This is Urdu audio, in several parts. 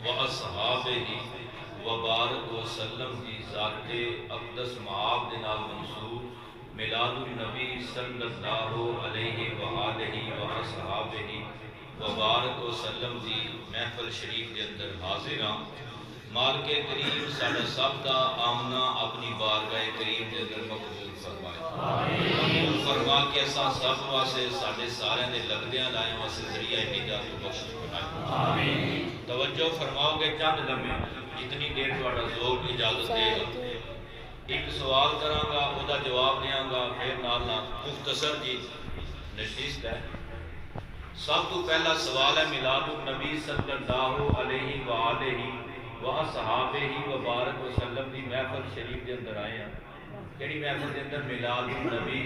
وَأَصْحَابِهِ وبارک وسلم کی ذات اقدس معاب دے نال منصوب میلاد النبی صلی اللہ علیہ وآلہ وصحابہ وبارک وسلم دی محفل شریف دے اندر حاضر ہاں۔ مالک کریم ساڈا سب دا آمنا اپنی بارگاہ کریم دے اندر مقبول فرمائے، قبول فرما کے اساں سب واسطے ساڈے سارے دے لگدیاں لائیں واسطے ذریعہ نجات و بخشش بنائے۔ توجہ فرماؤ گے چند لمحے جتنی دیر تھوڑا ذوق اجازت دے گا، ایک سوال کراں گا او دا جواب دیاں گا، پھر نال مختصر جی نشست ہے۔ سب تو پہلا سوال ہے میلاد النبی صلی اللہ علیہ وآلہ وصحابہ وبارک وسلم دی محفل شریف دے اندر آئے ہیں۔ کیڑی محفل دے اندر؟ میلاد النبی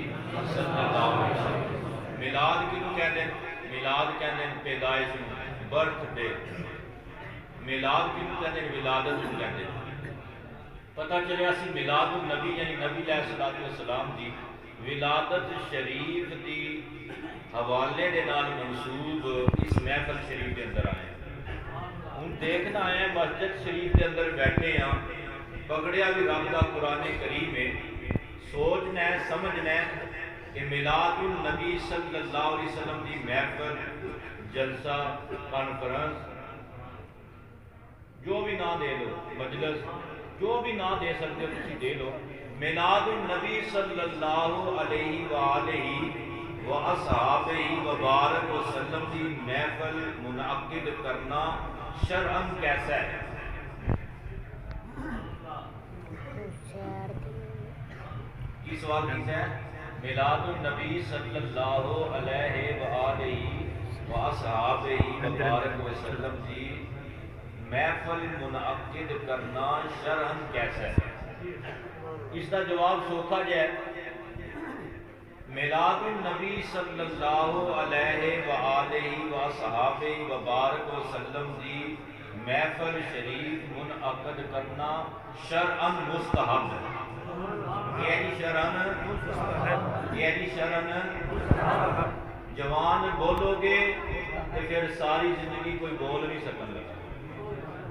صلی اللہ علیہ وسلم۔ میلاد کینوں کہندے ہیں؟ میلاد کہندے ہیں پیدائش نوں، برتھ ڈے۔ میلاد کینوں کہندے ہیں؟ ولادت نوں کہندے ہیں۔ پتہ چلیا سی میلاد النبی یعنی نبی علیہ الصلوۃ والسلام دی ولادت شریف دی حوالے دے نال منسوب اس محفل شریف دے اندر آئے ہیں۔ ہن دیکھنا آئے ہیں مسجد شریف دے اندر بیٹھے ہاں، پکڑیا بھی رب دا قرآن کریم ہے، سوچنا ہے سمجھنا ہے کہ میلاد النبی صلی اللہ علیہ وسلم دی محفل، جلسہ، کانفرنس، جو بھی نہ دے لو، مجلس جو بھی نہ دے سکتے ہو تسی دے لو، میلاد النبی صلی اللہ علیہ وآلہ وصحابہ وبارک وسلم دی محفل منعقد کرنا شرعاً کیسا ہے؟ کی سوال کیسا ہے؟ میلاد النبی صلی اللہ علیہ وآلہ وصحابہ وبارک وسلم دی محفل منعقد کرنا شرعاً کیسا ہے؟ اس کا جواب سوکھا جائے، میلاد النبی صلی اللہ علیہ وآلہ وصحابہ وبارک وسلم دی محفل شریف منعقد کرنا شرعاً مستحب ہے۔ یعنی شرعاً جوان بولو گے تو پھر ساری زندگی کوئی بول نہیں سکن لگا،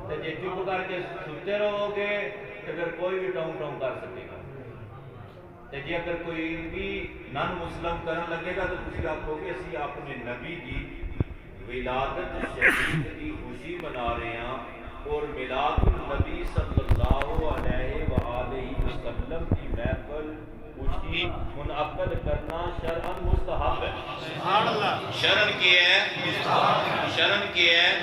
تو جی چپ کر کے ستے رہو گے تو پھر کوئی بھی ٹاؤں ٹاؤں کر سکے گا، تو جی اگر کوئی بھی نن مسلم کرن لگے گا تو تسی آکھو گے اسی اپنے نبی دی ولادت شریف کی خوشی منا رہے ہیں، اور میلاد النبی صلی اللہ علیہ وآلہ وسلم کی محفل خوشی منعقد کرنا شرعاً مستحب ہے۔ شرعاً کیا ہے؟ شرعاً کیا ہے؟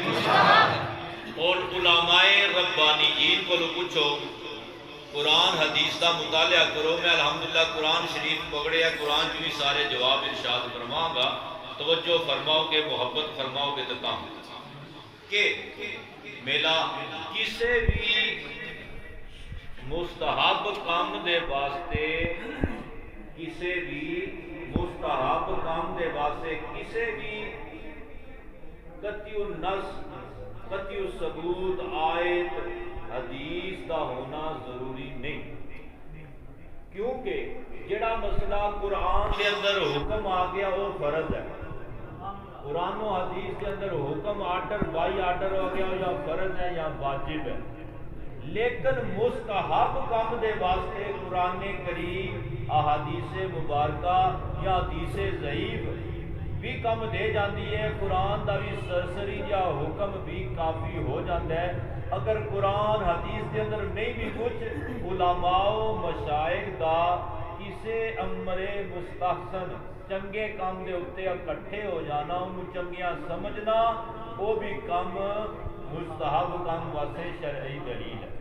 اور علماء ربانیین کو پوچھو، قرآن حدیث کا مطالعہ کرو۔ میں الحمدللہ قرآن شریف پکڑیا، قرآن جو بھی سارے جواب ارشاد فرماؤں گا، توجہ فرماؤ گے، محبت فرماؤ گے تو کام کہ میلا کسے بھی مستحب کام دے واسطے، کسے بھی مستحب کام دے واسطے کسے بھی قطعی النص، قطعی الثبوت آیت حدیث کا ہونا ضروری نہیں، کیونکہ جڑا مسئلہ قرآن کے اندر حکم آ گیا وہ فرض ہے۔ قرآن و حدیث کے اندر حکم آرڈر بائی آرڈر ہو گیا، یا فرض ہے یا واجب ہے، لیکن مستحب کام دے واسطے قرآن کریم، احادیث مبارکہ یا حدیث ضعیف بھی کم دے جاندی ہے، قرآن دا بھی سرسری یا حکم بھی کافی ہو جاتا ہے۔ اگر قرآن حدیث کے اندر نہیں بھی کچھ، علماء و مشائخ دا کسے امر مستحسن چنگے کام دے اتے اکٹھے ہو جانا، انہوں چنگیاں سمجھنا، وہ بھی کم مستحب کام واسطے شرعی دلیل ہے۔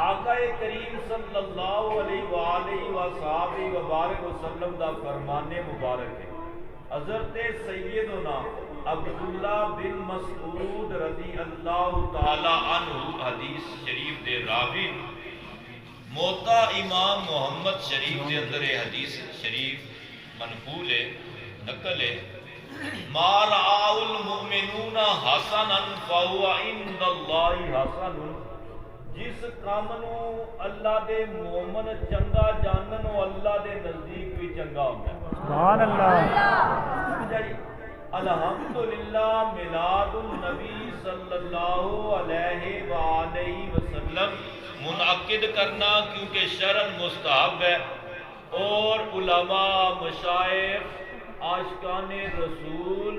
آقا کریم صلی اللہ علیہ وآلہ وصحابہ وبارک وسلم دا فرمان مبارک ہے، حضرت سیدنا عبداللہ بن مسعود رضی اللہ تعالی عنہ حدیث شریف دے راوی، موتا امام محمد شریف دے اندر حدیث شریف منقول ہے، نقل ہے، ما رآ المؤمنون حسنا فهو عند اللہ حسن، جس کام نو اللہ دے مومن چنگا جانن، اللہ دے نزدیک بھی چنگا ہوتا ہے۔ سبحان اللہ۔ الحمدللہ میلاد النبی صلی اللہ علیہ وآلہ وسلم منعقد کرنا کیونکہ شرعاً مستحب ہے، اور علماء مشائخ عاشقان رسول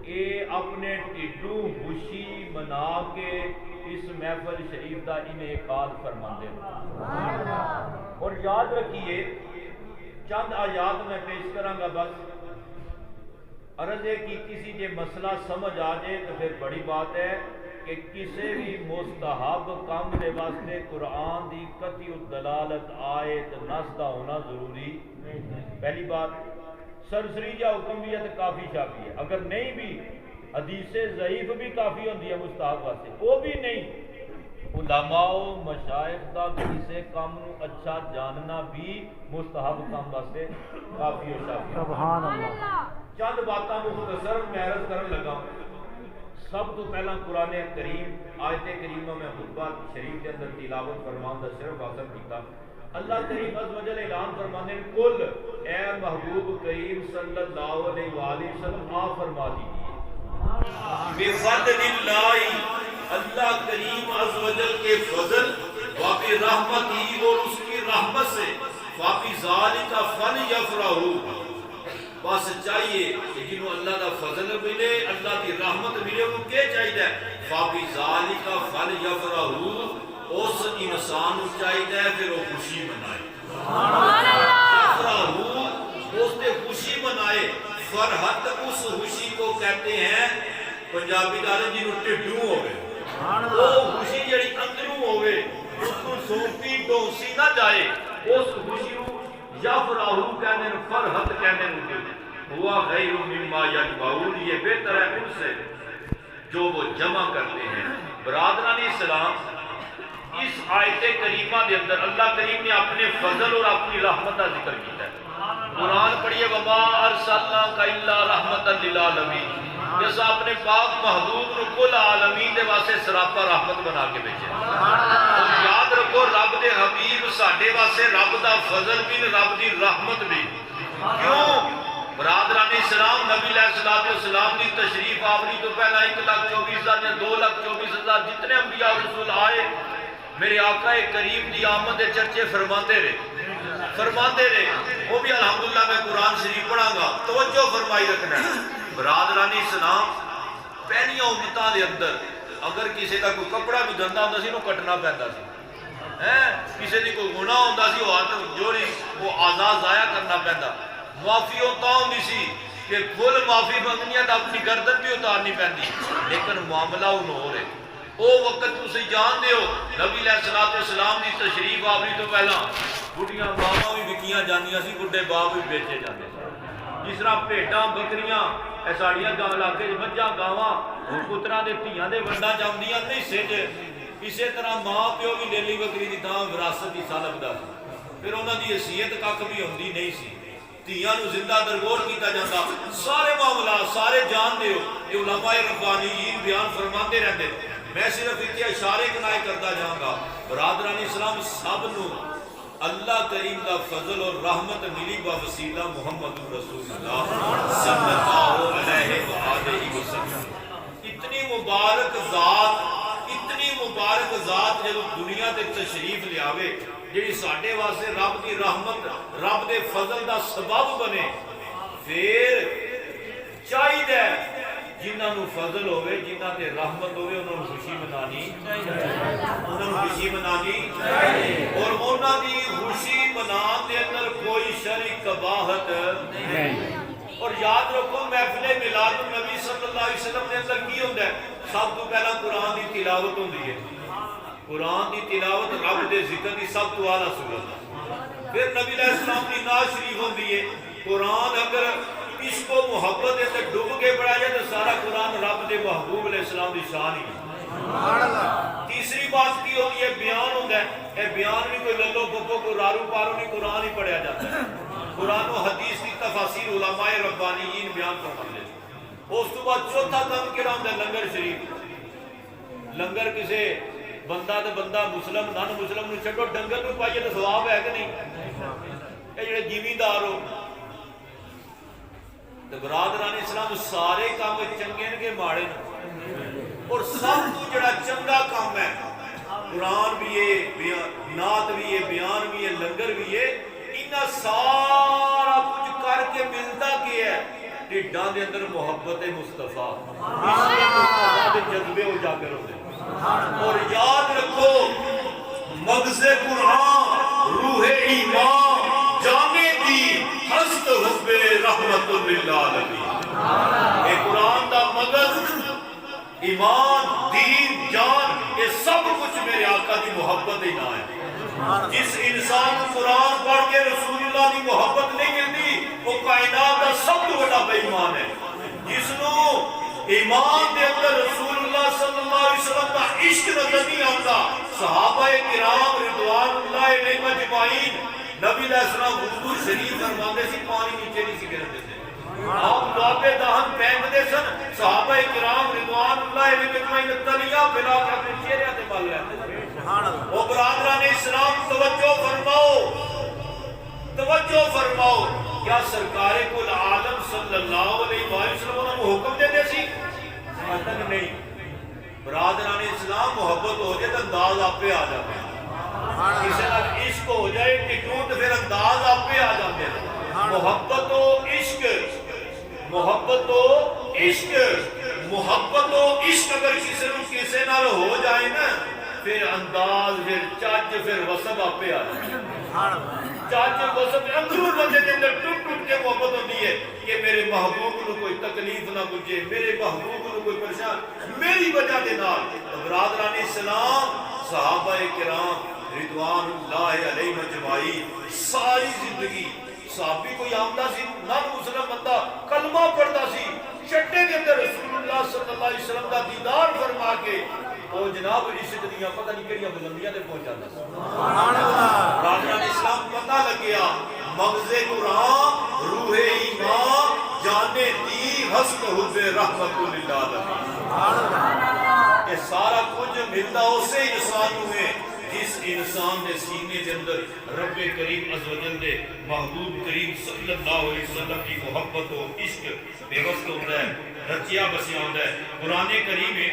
یہ اپنے ٹھڈوں خوشی منا کے اس محفل شریف کا انعقاد فرماتے ہیں۔ اور یاد رکھیے چند آیات میں پیش کروں گا، بس عرض ہے کہ کسی جے مسئلہ سمجھ آ جائے تو پھر بڑی بات ہے کہ کسی بھی مستحب کام دے واسطے قرآن دی قطعی دلالت آیت نص دا ہونا ضروری پہلی بات۔ سرسری جا حکم بھی ہے تو کافی شافی ہے، اگر نہیں بھی حدیث ضعیف بھی کافی ہوتی ہے مستحب واسطے، وہ بھی نہیں، علماء و مشائخ دا کسی کام نو اچھا جاننا بھی مستحب کام واسطے کافی و شافی۔ سبحان اللہ۔ چند باتاں مختصر میں عرض کرن لگا۔ سب تو پہلا قرآن کریم آیت کریمہ میں خطبہ شریف کے اندر تلاوت فرمان دا صرف حاصل کیتا۔ اللہ کریم عز و جل اعلان فرمانے کل اے محبوب کریم صلی اللہ علیہ وآلہ وسلم آپ فرما دیجئے بفضل اللہ، اللہ کریم عز و جل کے فضل واقعی رحمت ہی اور اس کی رحمت سے واقعی ذالک فلیفرحوا، بس چاہیے کہ جنہوں اللہ دا فضل ملے، اللہ دی رحمت ملے، وہ کیا چاہیے؟ فَبِذَالِكَ فَلْيَفْرَحُوا، اس انسان کو چاہیے پھر وہ خوشی منائے۔ یفرحوا، اس نے خوشی منائے۔ فرحت اس خوشی کو کہتے ہیں پنجابی دارے جنہوں ٹھڈوں ہوئے، وہ خوشی جڑی اندروں ہوئے، اس کو سونپی ڈونسی نہ جائے، اس خوشی کو یفرحوا کہنے فرحت کہنے ہوتے ہیں۔ ہوا غیر مما یجمعون، یہ بہتر ہے ان سے جو وہ جمع کرتے ہیں۔ برادران اسلام، اس آیت کریمہ دے اندر اللہ کریم نے اپنے فضل اور اپنی رحمت کا ذکر کیا ہے۔ قرآن پڑھیے وما ارسلناک الا رحمتا للعالمین، جیسا اپنے پاک محبوب کو کل عالمین دے واسطے سراپا رحمت بنا کے بھیجے۔ اور یاد رکھو رب دے حبیب ساڈے واسطے رب دا فضل بھی رب دی رحمت بھی۔ کیوں؟ برادران اسلام، نبی علیہ السلام دی تشریف آوری تو پہلا 1,24,000 یا 2,24,000 جتنے انبیاء رسول آئے، میرے آقا کریم دی آمد دے چرچے فرماتے رہے۔ وہ بھی الحمدللہ میں قرآن شریف پڑھاں گا، توجہ فرمائی رکھنا ہے۔ برادران اسلام، پہنیاں امتاں دے اندر اگر کسی کا کوئی کپڑا بھی گندا ہوتا سی نو کٹنا پہندا سی، کسی دی کوئی گناہ ہوتا سی وہ ہاتھ جوڑی وہ آزاد ضائع کرنا پہندا، معافی ہوتا ہوندی سی کہ کھل معافی منگنی ہے تو اپنی گردن بھی اتارنی پہندی، لیکن معاملہ انہوں ہو رہے۔ او وقت تسی جان دے ہو نبی علیہ السلام دی تشریف آوری تو پہلا بڑھیاں ماما بھی بکیاں جانیاں سی، بڑھے باپ بھی بیچے جاندے سی۔ جس طرح پیٹاں بکریاں ایساڑیاں گاں لاکے مجھاں گاواں پتراں دے تیاں دے ونڈا جاندیاں نہیں سج، اسی طرح ماں پیو بھی لیلی بکری دی تاں وراثت دی سالب دا سی، پھر انہاں دی حیثیت کک بھی ہوندی نہیں سی، تیاں نو زندہ درگور کیتا جاتا۔ سارے معاملات سارے جان دے ہو، یہ علماء ربانیین بیان فرماتے رہتے، میں صرف اتنے اشارے کنائے کرتا جاؤں گا۔ برادران اسلام، سب نو اللہ کریم کا فضل اور رحمت ملی بوسیلہ محمد رسول اللہ صلی اللہ علیہ وآلہ وسلم۔ اتنی مبارک ذات جب دنیا تے تشریف لے آوے جیڑی ساڈے واسطے رب دی رحمت رب دے فضل دا سبب بنے، پھر چاہیے جنہاں نو فضل ہوئے، جنہاں تے رحمت ہوئے، انہوں نے خوشی منانی اور انہاں دی خوشی منان دے اندر کوئی شرعی قباحت نہیں۔ اور یاد رکھو محفل میلاد النبی صلی اللہ علیہ وسلم دے اندر کی ہوتا ہے؟ سب تو پہلا قرآن دی تلاوت ہوندی ہے، قرآن دی تلاوت رب دے ذکر دی سب تو اعلیٰ صورت، پھر نبی علیہ السلام دی نعت شریف ہوندی ہے۔ قرآن اگر اس کو محبت دے اندر ڈوب کے پڑھا جائے تو سارا قرآن رب دے محبوب علیہ السلام دی شان ہی ہے۔ تیسری بات کی ہوتی ہے بیان ہوتا ہے، اے بیان بھی کوئی للو پپو کو رارو پارو نہیں، قرآن ہی پڑھیا جاتا ہے۔ قرآن و حدیث کی تفاسیر علماء ربانیین بیان فرماتے ہیں۔ اس تو بعد چوتھا کام کیا ہوتا ہے لنگر شریف۔ لنگر کسے بندہ تے بندہ مسلم نان مسلم نو چھڈو ڈنگر نو پائیے تو ثواب ہے کہ نہیں؟ اے جڑے زمیندار ہو تو برادران اسلام سارے کام چنگے ہیں کہ ماڑے اور سب تو جڑا چنگا کام ہے قرآن بھی ہے، نعت بھی ہے، بیان بھی ہے، لنگر بھی ہے، انہاں سارا کچھ کر کے ملتا کیا ہے ٹھڈاں دے اندر محبت مصطفیٰ، اس لیے مصطفیٰ دے جذبے اجاگر ہوتے ہیں۔ اور یاد رکھو مغز قرآن روح ایمان جانے دی ہست حب رحمت للعالمین۔ اے قرآن دا مغز ایمان دین جان یہ سب کچھ میرے آقا دی محبت ہی نہ ہے۔ جس انسان کو قرآن پڑھ کے رسول اللہ دی محبت نہیں ملتی وہ کائنات کا سب تو بڑا بے ایمان ہے۔ جس نو ایمان دے اندر رسول اللہ صلی اللہ علیہ وسلم کا عشق نظر نہیں آتا، صحابہ کرام رضوان اللہ علیہ اجمعین نبی علیہ السلام وضو شریف فرماتے سی پانی نیچے نہیں سی گرتے تھے، آپ دعابے دہن پھینکتے سن، صحابہ کرام رضوان اللہ علیہ اجمعین تلیاں پھیلا کے اپنے چہرے تے مل رہتے تھے۔ وہ برادران اسلام توجہ فرماؤ، توجہ فرماؤ، کیا سرکار کل عالم صلی اللہ علیہ وسلم انہوں نے حکم دے دے سی؟ تک نہیں۔ برادران اسلام محبت ہو جائے تو انداز آپ پہ آ جاتے ہیں، کسی نال عشق ہو جائے ٹکوں تو پھر انداز آپ پہ آ جاتے ہیں۔ محبت و عشق، محبت و عشق، محبت و عشق اگر کسی نال ہو جائے نا پھر انداز، پھر چاچ، پھر وصف آپ پہ آ جائے۔ چاچ وصف اندروں بندے کے اندر ٹوٹ ٹوٹ کے محبت ہوتی ہے کہ میرے محبوب کو کوئی تکلیف نہ پہنچے، میرے محبوب کو کوئی پریشان میری وجہ دے نال۔ برادران اسلام صحابہ کرام رضوان اللہ علیہ اجمعین ساری زندگی صحابی کوئی آمدہ سی نان مسلم بندہ کلمہ پڑھتا سی چٹے کے اندر رسول اللہ صلی اللہ علیہ وسلم کا دیدار فرما کے وہ جناب عشق دیاں پتہ نہیں کریاں بلندیاں دے پہنچ جاتا سی۔ برادران اسلام پتہ لگیا مغز قرآن روح ایمان جانے دی ہست حب رحمت للعالمین۔ یہ سارا کچھ ملتا اسے انسان ہوئے جس انسان نے سینے کے اندر رب کریم عز و جل دے محبوب کریم صلی اللہ علیہ وسلم کی محبت و عشق پیوست ہوتا ہے، رچیا بسیا ہوتا ہے۔ قرآن کریم میں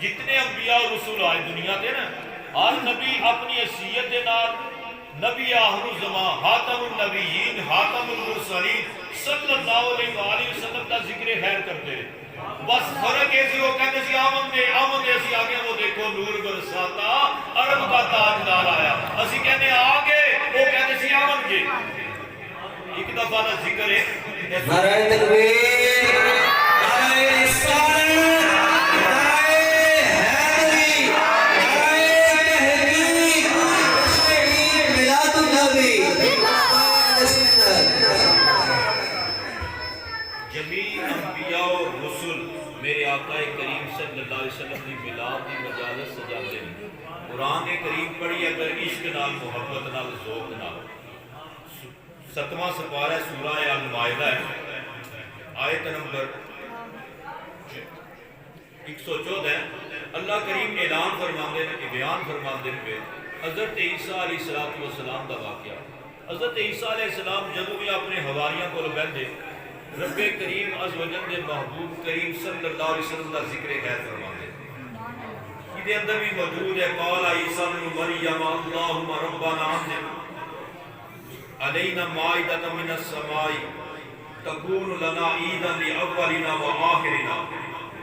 جتنے انبیاء اور رسول آئے دنیا دے نا، ہر نبی اپنی حیثیت دے نال نبی آخر الزمان خاتم النبیین خاتم المرسلین صلی اللہ علیہ وآلہ وسلم کا ذکر خیر کرتے ہیں۔ بس فرق ایسی وہ کہتے سی آمن دے اسی آگے وہ دیکھو نور برساتا عرب کا تاجدار آیا، اسی کہنے آگے وہ کہتے سی آمن کے۔ ایک دفعہ نہ ذکر ہے نعرہ تکبیر، نعرہ رسالت، نعرہ حیدری، نعرہ تحریک، تشریع میلاد النبی۔ جمیع انبیاء و رسول میرے آقا کریم صلی اللہ علیہ وسلم کی میلاد کی مجالس سجاتے ہیں۔ قرآن کریم پڑھی اگر عشق نال محبت نال ذوق نال۔ 7واں سپارہ سورہ المائدہ ہے، آیت نمبر 114 ہے۔ اللہ کریم اعلان فرماندے نے، بیان فرماندے نے حضرت عیسیٰ علیہ السلام دا واقعہ۔ حضرت عیسیٰ علیہ السلام جب بھی اپنے حواریاں کو بہندے رب کریم عز و جل دے محبوب کریم صلی اللہ علیہ وسلم کا ذکر خیر فرماندے، یہ اندر بھی موجود ہے۔ قال عیسیٰ ابن مریم اللہم ربنا انزل علینا مائدۃ من السماء تکون لنا عیدا لاولنا وآخرنا۔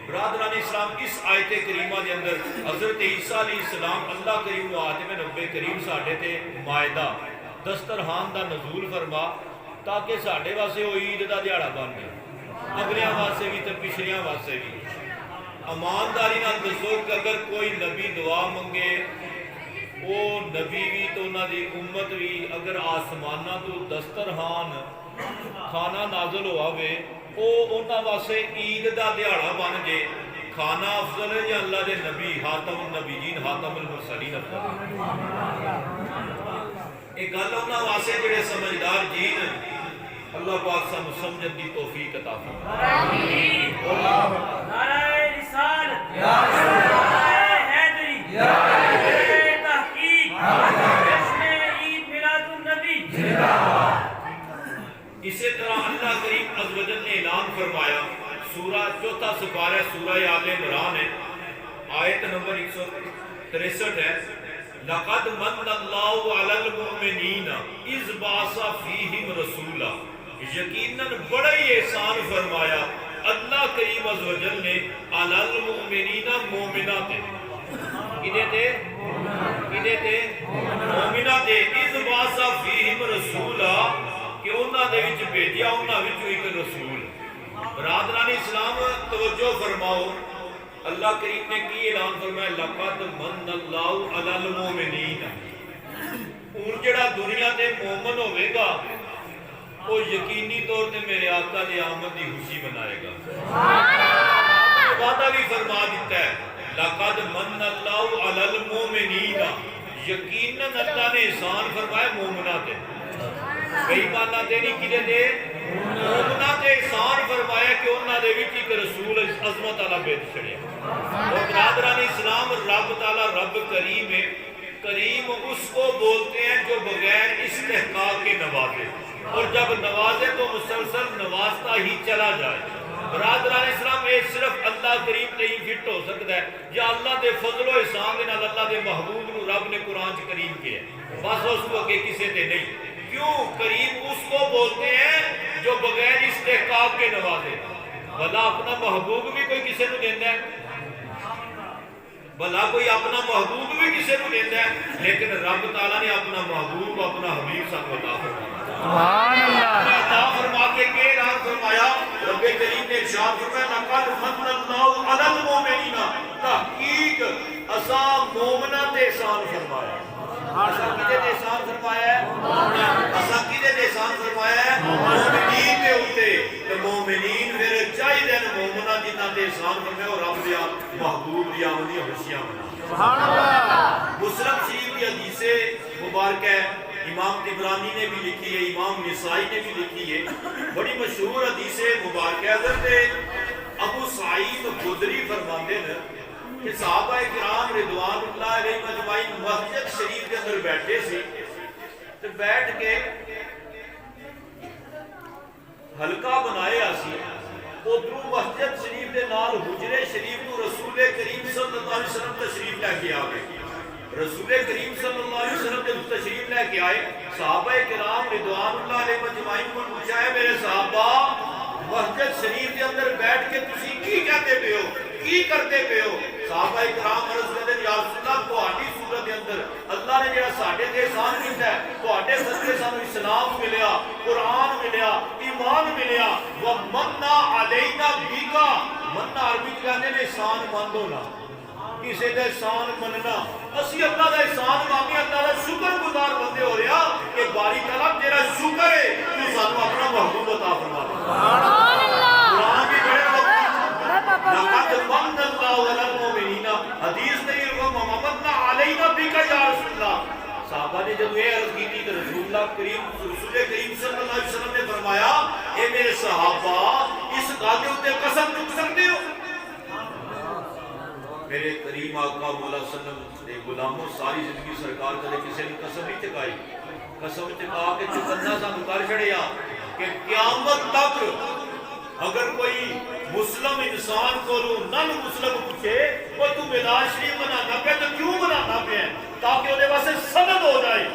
برادران اسلام اس آیت کریمہ کے اندر حضرت عیسیٰ علیہ السلام اللہ کریم و آتے میں رب کریم ساڑھے تے مائدہ دسترخوان دا نزول فرما تاکہ ساڑھے واسے وہ عید دا دیہڑا بن گیا، اگلیاں واسے بھی تے پچھلیاں واسے بھی۔ امانداری نال دسو کہ اگر کوئی نبی دعا منگے وہ نبی بھی تو انہاں دی امت بھی اگر آسمانہ تو دسترخوان کھانا نازل ہوا وے وہ انہاں واسے عید دا دیہڑا بن جے، کھانا افضل ہے یا اللہ دے نبی خاتم النبیین خاتم المرسلین افضل ہے؟ ایک گل انہاں واسے جڑے سمجھدار جین اللہ پاک سانو سمجھن دی توفیق عطا فرمائے۔ نعرہ رسالت، نعرہ حیدری، نعرہ تحقیق، جشن عید میلاد النبی۔ اسی طرح اللہ کریم پارہ سورہ آل عمران ہے، آیت نمبر 163 ہے، لَقَدْ مَنَّ اللَّهُ عَلَى الْمُؤْمِنِينَ إِذْ بَعَثَ فِيهِمْ رَسُولًا، یقیناً بڑا ہی احسان فرمایا اللہ کریم عز و جل نے عَلَى الْمُؤْمِنِينَ مومنہ تے، کدے تے مومنہ تے، اِذْ بَعَثَ فِيهِمْ رَسُولًا کہ انہاں دے وچ بھیجیا انہاں وچ ایک رسول۔ برادران اسلام توجہ فرماؤ، اللہ کریم نے کی اعلان فرمایا لَقَدْ مَنَّ اللَّهُ عَلَى الْمُؤْمِنِينَ، اور جڑا دنیا دے مومن ہوئے گا وہ یقینی طور تے میرے آقا دی آمد دی خوشی منائے گا۔ وعدہ بھی فرما دیتا ہے لَقَدْ مَنَّ اللَّهُ عَلَى الْمُؤْمِنِينَ، یقیناً اللہ نے احسان فرمایا مومنہ تے، کئی مانا تے نہیں کدے دے مومنہ تے احسان فرمایا کہ انہاں دے وچ ایک رسول عظمت والا بھیج چھڑیا۔ اور برادران اسلام رب تعالی رب کریم ہے، کریم اس کو بولتے ہیں جو بغیر استحقاق کے نوازے، اور جب نوازے تو مسلسل نوازتا ہی چلا جائے۔ برادران اسلام یہ صرف اللہ کریم تے ہی فٹ ہو سکتا ہے، یا اللہ دے فضل و احسان دے نال اللہ دے محبوب نو رب نے قرآن چ کریم کیا ہے، بس اس کو کہ کسے تے نہیں۔ کیوں؟ کریم اس کو بولتے ہیں جو بغیر استحقاق کے نوازے۔ بھلا اپنا محبوب بھی کوئی کسے نو دیندا ہے؟ بھلا کوئی اپنا محبوب بھی کسے نو دیندا ہے؟ لیکن رب تعالیٰ نے اپنا محبوب اپنا حبیب سانو عطا فرمایا۔ سبحان اللہ۔ عطا فرما کے اعلان فرمایا رب کریم نے ارشاد فرمایا لَقَدْ مَنَّ اللَّهُ عَلَى الْمُؤْمِنِينَ، تحقیق اساں مومنہ تے احسان فرمایا۔ اساں کدے تے احسان فرمایا ہے؟ اساں کدے تے احسان فرمایا ہے؟ مومنین دے اوتے۔ تے مومنین پھر چاہیے مومنہ جنہاں تے احسان فرمایا اور رب دے محبوب دی آمدی خوشیاں منا۔ سبحان اللہ۔ مسلم شریف کی حدیث مبارک ہے، امام طبرانی نے بھی لکھی ہے، امام نسائی نے بھی لکھی ہے، بڑی مشہور حدیث مبارک ہے۔ حضرت ابو سعید خدری فرماتے ہیں کہ صحابہ کرام رضوان اللہ علیہ اجمعین مسجد شریف کے اندر بیٹھے سی، تو بیٹھ کے حلقہ بنایا سی، ادھروں مسجد شریف دے نال حجرے شریف کو رسول کریم صلی اللہ علیہ وسلم تشریف لے کے آ گئے۔ رسول کریم صلی اللہ علیہ وسلم جب تشریف لے کے آئے، صحابہ کرام رضوان اللہ علیہ اجمعین کو پوچھا ہے میرے صحابہ مسجد شریف کے اندر بیٹھ کے تسی کی کہتے پہ ہو، کی کرتے پہ ہو؟ صحابہ کرام عرض کرتے ہیں یا رسول اللہ تہاڈی صورت کے اندر اللہ نے جڑا ساڈے تے احسان کیتا ہے، تہاڈے صدقے سانو اسلام ملیا، قرآن ملیا، ایمان ملیا، وَمَنَّا عَلَيْنَا بِكَ، مننا عربی کہتے ہیں احسان مند ہونا، کسی کا احسان مننا۔ اسی اللہ کا احسان مانگے، اللہ کا شکر گزار بندے ہو رہا کہ باری تعالیٰ تیرا شکر ہے تو سانو اپنا محبوب عطا فرما دے۔ قرآن کی بڑے لَقَدْ مَنَّ اللَّهُ عَلَى الْمُؤْمِنِينَ، حدیث نہیں وَمَنَّا عَلَيْنَا بِكَ یا رسول اللہ۔ صحابہ نے جب یہ عرض کی تھی کہ رسول کریم صلی اللہ علیہ وسلم نے فرمایا اے میرے صحابہ اس گادے ہوتے قسم چک سکتے ہو؟ میرے کریم آقا مولا صلی اللہ علیہ وسلم نے غلاموں ساری زندگی سرکار کرے کسی نے قسم نہیں چکائی، قسم چکا کے چکنا سا مکار چھڑیا کہ قیامت تک اگر کوئی مسلم انسان کو نن مسلم پوچھے وہ تو میلاد شریف منانا پہ تو کیوں منانا پہ ہے؟ تاکہ انہیں واسے سند ہو جائے۔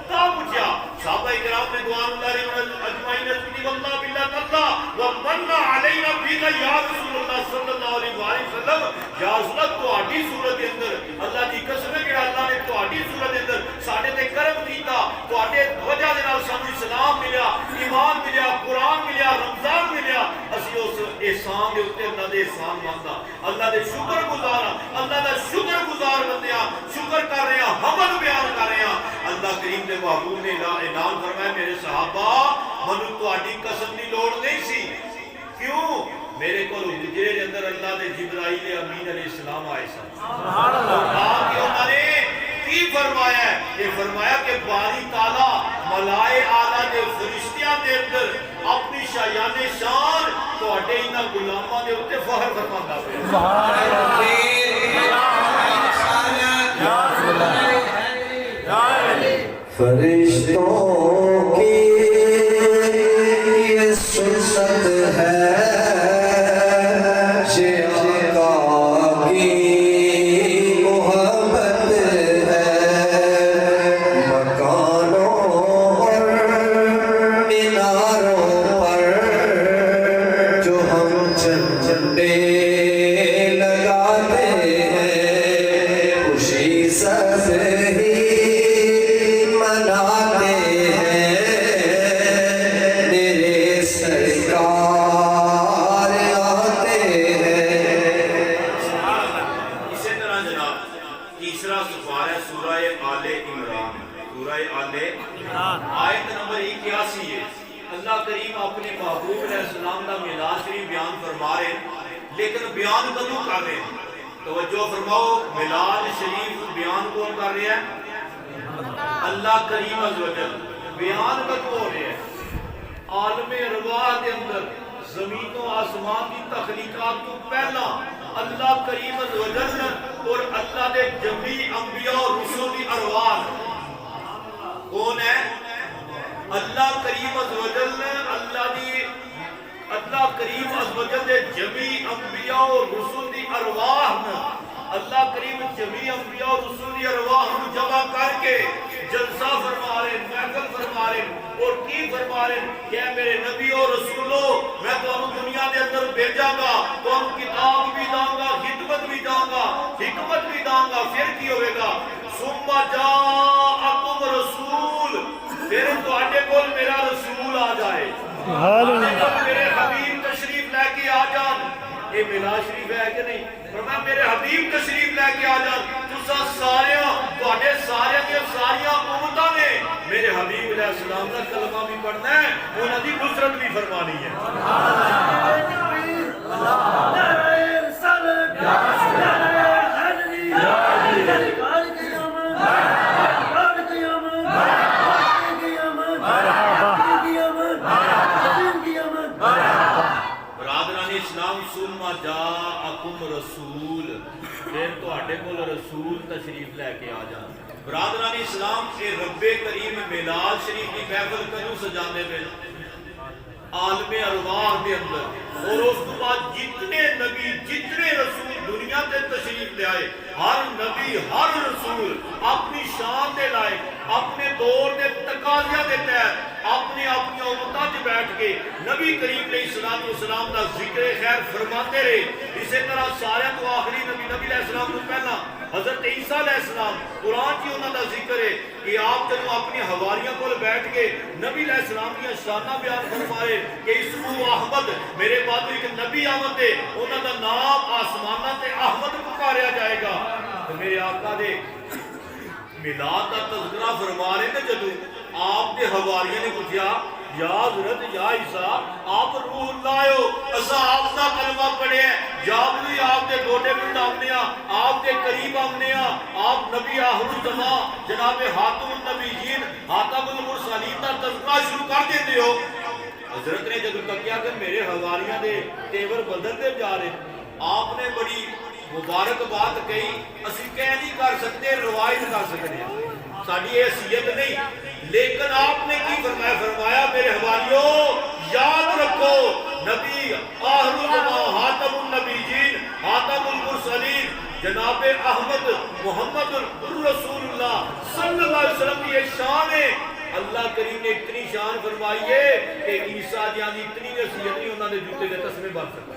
کہاں پوچھا؟ صحابہ کرام رضوان اللہ علیہ اجمعین رضی واللہ باللہ اللہ وَمَنَّا عَلَيْنَا بِكَ یا رسول اللہ صلی اللہ علیہ وسلم، یا رسول اللہ تہاڈی صورت کے اندر اللہ دی قسم ہے کہ اللہ نے تہاڈی صورت کے اندر ساڈے تے کرم کیتا، تہاڈے وجہ دے نال سانو اسلام ملیا، ایمان ملیا، قرآن ملیا، رمضان ملیا۔ اسی اس احسان دے اوتے اللہ دے احسان مانگدا، اللہ دے شکر گزار، اللہ دا شکر گزار بندیاں شکر کر رہے ہیں، حمد بیان کر رہے ہیں۔ اللہ کریم دے محبوب نے اعلان فرمایا میرے صحابہ منو تہاڈی قسم دی لوڑ نہیں سی، کیوں؟ میرے کو حجرے دے اندر اللہ دے جبرائیل امین علیہ السلام آئے سن، سبحان اللہ۔ کہ انہوں نے کی فرمایا ہے؟ یہ فرمایا کہ باری تعالیٰ ملائے اعلیٰ دے فرشتیاں دے اندر اپنی شایان شان تہاڈے انہاں غلاماں دے اوتے فخر فرماندا پیا۔ سبحان اللہ۔ فرشتوں کی یہ سنت ہے جھنڈے لگاتے ہیں خوشی سب ہی مناتے ہیں میرے سرکار آتے ہیں۔ اسی طرح جناب تیسرا سفار ہے سورہ آل عمران، سورہ آل آیت نمبر 81 ہے۔ اللہ کریم اپنے محبوب علیہ السلام کا میلاد شریف بیان فرما رہے ہیں، لیکن بیان کدوں کر رہے ہیں؟ توجہ فرماؤ، میلاد شریف بیان کون کر رہے ہیں؟ اللہ کریم عز و جل۔ بیان کدوں ہو رہے ہیں؟ عالم ارواح کے اندر زمین و آسمان کی تخلیقات تو پہلا اللہ کریم عز و جل اور اللہ دے جمی انبیاء اور رسول کی ارواح کون ہے؟ اللہ کریم عز و جل اللہ کریم عز و جل دے جمی انبیاء اور رسول دی ارواح اللہ کریم جمی انبیاء اور رسول دی ارواح جمع کر کے جلسہ فرما رہے ہیں، محفل فرما رہے ہیں، اور کی فرما رہے ہیں کہ اے میرے نبی اور رسولو میں تو دنیا دے اندر بھیجاں گا، تو کتاب بھی داں گا، خدمت بھی داں گا، حکمت بھی داں گا، پھر کی ہوئے گا ثم جاءکم رسول، پھر تو آٹے کول میرا رسول آ جائے، میرے حبیب تشریف لے کے آ جان۔ یہ میلاد شریف ہے کہ نہیں؟ فرمایا میرے حبیب تشریف لے کے آ جان، تسا ساریاں تواڈے سارے کے ساریاں امتاں نے میرے حبیب علیہ السلام کا کلمہ بھی پڑھنا ہے، انہاں دی نصرت بھی فرمانی ہے۔ برادران اسلام ثم جاءکم رسول، پھر تو آٹے کول رسول تشریف لے کے آ جان۔ برادران اسلام کے رب کریم میلاد شریف کی محفل کیوں سجانے میں عالم ارواح کے اندر، اور اس کے بعد جتنے نبی جتنے رسول دنیا تے تشریف لے آئے، ہر نبی ہر رسول اپنی شان دے لائق اپنے دور دے تقاضیاں دے تحت اپنی امتاں وچ بیٹھ کے نبی کریم علیہ السلام دا ذکر خیر فرماتے رہے۔ اسی طرح سارے تو آخری نبی علیہ السلام تو پہلا حضرت عیسیٰ علیہ السلام، قرآن کی انہوں دا ذکر ہے کہ آپ جب اپنی حواریوں کو بیٹھ کے نبی علیہ السلام کی شانہ بیان فرمائے کہ اسمو احمد، میرے بعد ایک نبی آمد ہے، انہوں دا نام آسمانہ تے احمد پکاریا جائے گا۔ تو میرے آقا دے میلاد دا تذکرہ فرما رہے ہیں جدو آپ دے حواریوں نے پوچھا یا حضرت یا عیسیٰ آپ روح اللہ ہو، اسا آپ دا کلمہ پڑھے ہیں، جاب بھی آپ دے گوڑے پنڈ آمنے ہیں، آپ دے قریب آمنے ہیں، آپ نبی آخر الزمان جناب حاتم النبیین حاتم المرسلین دا تذکرہ شروع کر دیتے ہو۔ حضرت نے جدو تکیا کہ میرے حواریوں دے تیور بدل دے جا رہے، آپ نے بڑی مبارک بات کہی، اسی کہہ نہیں کر سکتے، روایت کر سکتے ہیں، ساڑھی حیثیت نہیں، لیکن آپ نے کی فرمایا؟ فرمایا میرے حوالیوں یاد رکھو نبی آخر الزمان حاتم النبیین حاتم المرسلین جناب احمد محمد رسول اللہ صلی اللہ علیہ وسلم کی یہ شان ہے۔ اللہ کریم نے اتنی شان فرمائی ہے کہ عیسیٰ جانی اتنی حیثیت نہیں انہوں نے جوتے کے تسمے بن سکتے۔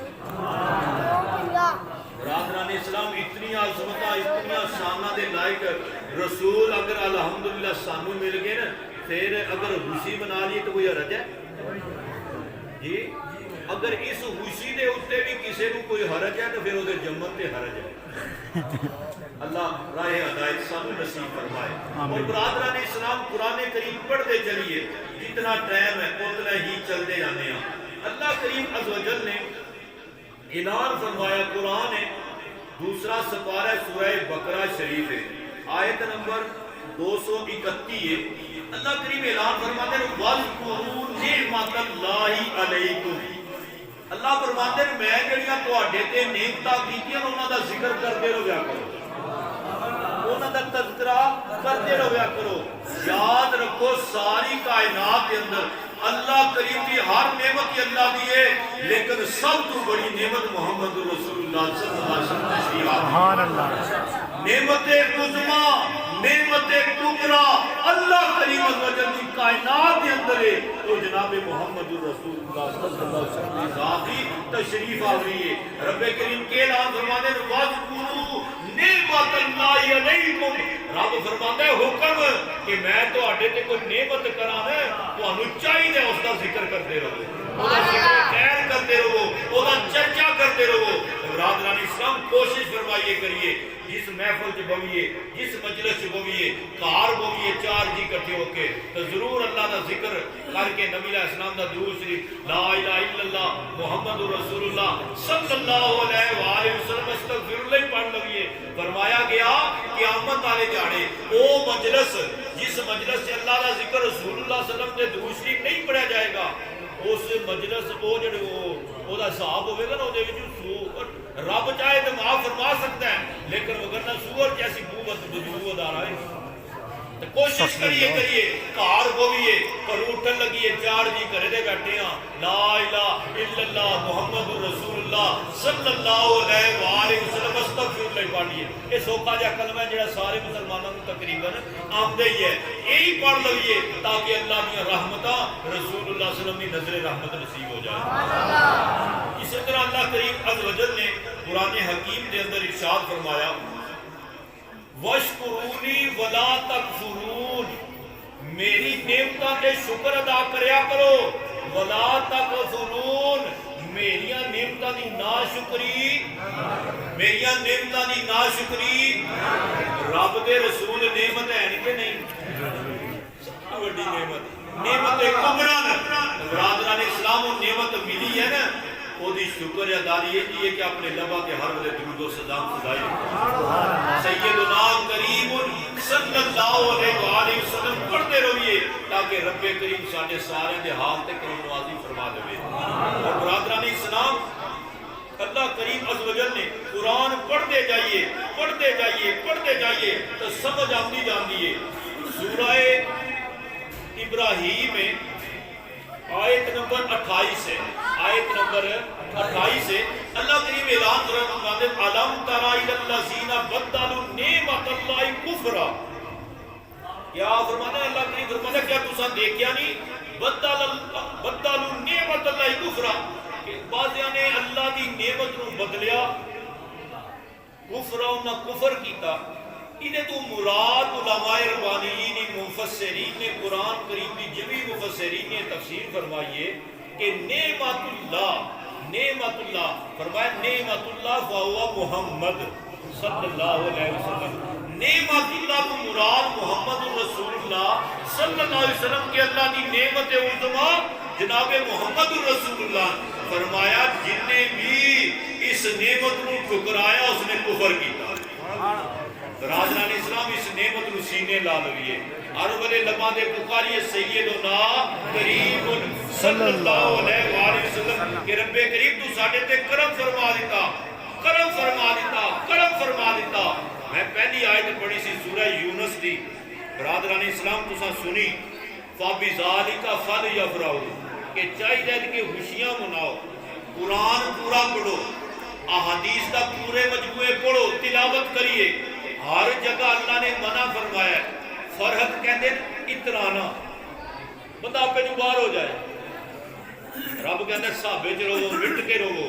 برادران اسلام اتنی عظمتہ اتنی شانہ دے لائق رسول اگر الحمدللہ سانو مل گئے نا، پھر اگر خوشی بنا لیے تو کوئی حرج ہے جی؟ اگر اس خوشی دے اتے بھی کسی کو کوئی حرج ہے تو پھر وہ جمت تے حرج ہے۔ اللہ راہ ہدایت سانو نصیب فرمائے۔ اور برادران اسلام قرآن کریم پڑھتے چلیے، جتنا ٹائم ہے اتنا ہی چلتے جانے ہیں۔ اللہ کریم عز و جل نے اعلان فرمایا، قرآن ہے دوسرا سپارہ سورہ بقرہ شریف ہے آیت نمبر 231 ہے۔ اللہ کریم اعلان فرماتے ہیں وَاذْكُرُوا نِعْمَتَ اللَّهِ عَلَيْكُمْ، اللہ فرماتے ہیں میں جڑیاں تواڈے تے نعمتاں کیتیاں انہاں دا ذکر کرتے رہیا کرو، انہاں دا تذکرہ کرتے رہیا کرو۔ یاد رکھو ساری کائنات کے اندر اللہ کریم کی ہر نعمت کی اللہ دی ہے، لیکن سب تو بڑی نعمت محمد رسول اللہ صلی اللہ علیہ وسلم تشریف آتی ہے۔ نعمت عظمیٰ نعمت کبرا اللہ کریم عز و جل کی کائنات کے اندر ہے تو جناب محمد رسول اللہ صلی اللہ علیہ وسلم کی ذاتی تشریف آوری ہے. رب کریم کے اعلان فرماتے ہیں وَاذْكُرُوا نعمت اللہ علیکم. رب فرماتا ہے حکم کہ میں تو آٹے تے کوئی نعمت کرانا ہے تو انہوں چاہیے اس کا ذکر کرتے رہو, وہ ذکر خیر کرتے رہو, وہ چرچا کرتے رہو. برادران اسلام کوشش فرمائیے کریے جس محفل چ بویے جس مجلس چ بویے کار بویے چار جی کٹھے ہو کے تو ضرور اللہ دا ذکر کر کے نبی علیہ السلام دا درود شریف لا الہ الا اللہ محمد رسول اللہ صلی اللہ علیہ وآلہ وسلم استغفر اللہ پڑھ لگیے. فرمایا گیا قیامت والے جاڑے وہ مجلس جس مجلس سے اللہ دا ذکر رسول اللہ صلی اللہ علیہ وسلم دے درود شریف نہیں پڑھا جائے گا اس مجلس وہ جڑے وہ دا حساب ہوئے گا نا وہ سور رب چاہے تو معاف فرما سکتا ہے لیکن وگرنہ سور جیسی بدبو آ رہا ہے. تو کوشش کریے کار بویے پر اٹھن لگیے چار جی کرے دے بیٹھے ہیں لا الہ الا اللہ محمد رسول اللہ صلی اللہ علیہ وآلہ وسلم استغفر اللہ پڑھیے. یہ سوکھا جا کلمہ ہے جڑا سارے مسلمانوں کو تقریباً آمدہ ہی ہے. یہی پڑھ لگیے تاکہ اللہ کی رحمتہ رسول اللہ صلی اللہ علیہ وسلم کی نظر رحمت نصیب ہو جائے. اسی طرح اللہ کریم عز و جل نے قرآن حکیم کے اندر ارشاد فرمایا وَاشْكُرُونِي وَلَا تَكْفُرُونَ. میری نعمتاں دے شکر ادا کریا کرو. وَلَا تَكْفُرُونَ. میریاں نعمتاں دی ناشکری میریاں نعمتاں دی ناشکری. رب دے رسول نعمت ہے کہ نہیں؟ سب بڑی نعمت کبرا. برادران اسلام و نعمت ملی ہے نا وہ دی شکر اداری ہے کہ اپنے لبا کے ہر وقت درود و سلام سزائی. سیدنا کریم صلی اللہ علیہ وآلہ وسلم پڑھتے رہیے تاکہ رب کریم ساڑھے سارے دے حال تے کریم نوازی فرما دے. اور برادران اسلام اللہ کریم عز و جل نے قرآن پڑھتے جائیے تو سمجھ آتی جاندی ہے. سورہ ابراہیم میں آیت نمبر 28 ہے. آیت نمبر 28 ہے. اللہ کریم اعلان فرماتے ہیں الم تر الی الذین بدلوا نعمت اللہ کفرا. کیا فرماتے ہیں اللہ کریم فرماتا ہے کیا تساں دیکھیا نہیں بدلوا نعمت اللہ کفرا کہ بعضیاں نے اللہ دی نعمت نو بدلیا کفرا انہاں کفر کیتا. انہیں تو مراد علماء ربانیین مفسرین نے قرآن کریم کی جمی مفسرین نے تفسیر فرمائیے کہ نعمت اللہ فرمایا نعمت اللہ فہو محمد صلی اللہ علیہ وسلم. نعمت اللہ کو مراد محمد رسول اللہ صلی اللہ علیہ وسلم کے اللہ کی نعمت عظما جناب محمد رسول اللہ. فرمایا جن نے بھی اس نعمت کو ٹھکرایا اس نے کفر کیا. راجران اسلام اس نعمت کو سینے لا لگیے ہر والے لباں دے پکاریے سیدنا کریم صلی اللہ علیہ وآلہ وسلم کہ رب کریم تو ساڑھے تے کرم فرما دیتا. میں پہلی آیت پڑھی سی سورہ یونس دی. برادران اسلام تو سا سنی فَبِذَالِكَ فَلْيَفْرَحُوا کہ چاہیے کہ خوشیاں مناؤ. قرآن پورا پڑھو احادیث دا پورے مجموعے پڑھو تلاوت کریے. ہر جگہ اللہ نے منع فرمایا ہے. فرحت کہتے ہیں اترانا بندہ آپ پہ جو باہر ہو جائے. رب کہتے ہیں صحابے چ رہو مٹ کے رہو.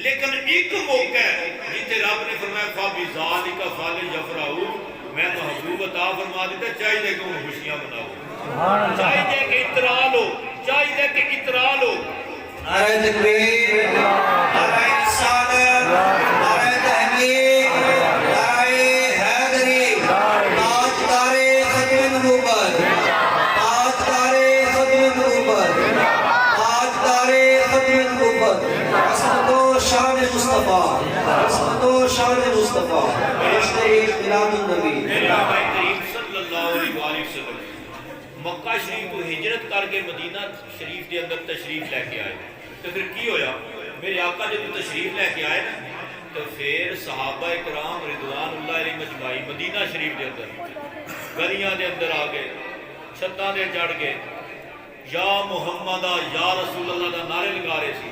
لیکن ایک موقع ہے جیتے رب نے فرمایا فَبِذَالِكَ فَلْيَفْرَحُوا میں محبوب عطا فرما دیتا چاہیے کہ وہ خوشیاں مناؤ چاہیے کہ اترا لو نعرہ تکبیر نعرہ رسالت نعرہ تحقیق نعرہ حیدری تاجدار ختم نبوت عصمت و شان مصطفیٰ میلاد النبی میرے آقا کریم صلی اللہ علیہ وسلم مکہ شریف کو ہجرت کر کے مدینہ شریف کے اندر تشریف لے کے آئے. تو پھر کی ہویا میرے آقا جب تشریف لے کے آئے نا تو پھر صحابہ اکرام رضوان اللہ علیہ مجمعین مدینہ شریف کے اندر گلیاں دے اندر آ گئے چھتاں دے چڑھ گئے یا محمد یا رسول اللہ دا نعرے لگا رہے سی.